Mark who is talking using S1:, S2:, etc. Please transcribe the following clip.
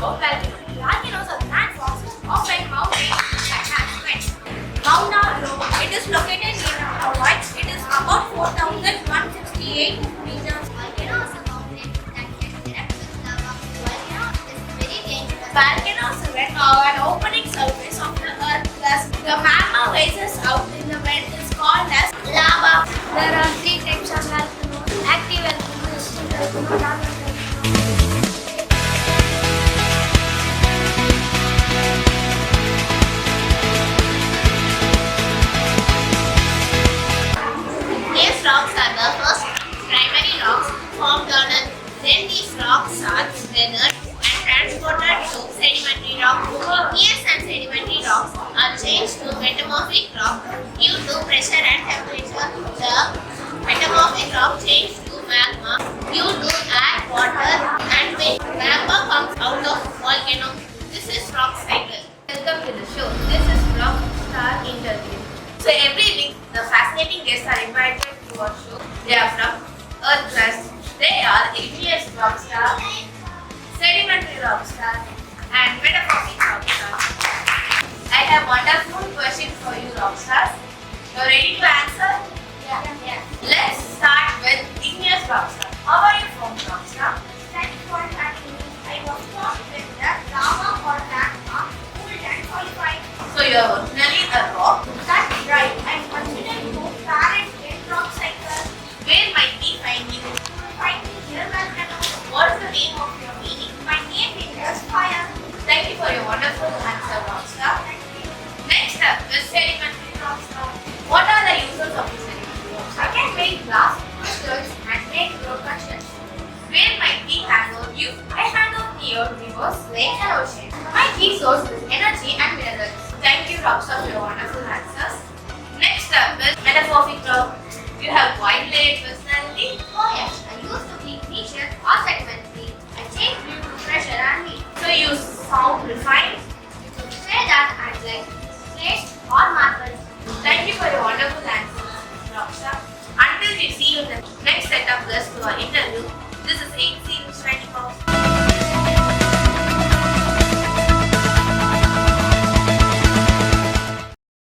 S1: about volcanoes. Volcanoes are landforms of a mountain that has vents. Mount Road. It is located in Hawaii. It is about 4,168 meters.
S2: Volcano is a mountain that can erupt with lava. Volcano is very dangerous.
S1: Volcanoes vent are an opening surface of the earth. Thus, the magma rises out in the vent is called as lava.
S2: There are three types of volcanoes: active volcanoes, extinct volcanoes, dormant volcanoes.
S1: These rocks are the first primary rocks formed on Earth. Then these rocks are weathered and transported to sedimentary rock. Igneous and sedimentary rocks are changed to metamorphic rock due to pressure and temperature. The metamorphic rock changed to magma due to air, water and wind. Magma comes out of volcano. This is rock cycle. Welcome to the show. This is Rock Star Interview. So every week, the fascinating guests are invited to our show. They are from Earth crust. They are igneous rock star, sedimentary rock star, and metamorphic rock star. I have wonderful questions for you, rock stars. You ready to answer?
S2: Yeah.
S1: Let's start with igneous rock star. How are you from rock star?
S2: Thanks for having me. I was formed with the lava or magma, cooled and solidified.
S1: So you are originally a rock.
S2: That's right. I'm considered to parent in rock cycle.
S1: Where might we find you?
S2: Find me here, volcano.
S1: What is the name of your meaning?
S2: My name is Fire.
S1: Thank you for your wonderful answer, rock star. Next up is sedimentary rock star. What are the uses of the sedimentary rock
S2: I
S1: star?
S2: can make glass, crystals, and make road construction.
S1: Where might we hang out you?
S2: I hang out near rivers, lakes, and oceans. My key source is energy and minerals.
S1: Thank you, Rockstar, for your wonderful answers. Next up is metamorphic rock. You have wide-layered personality.
S2: Oh yes, I used to be niche or sedimentary. I changed due to pressure and heat.
S1: So you sound refined.
S2: You could say that I'm like slate or marble.
S1: Thank you for your wonderful answers, Rockstar. Until we see you in the next set of guests to our interview.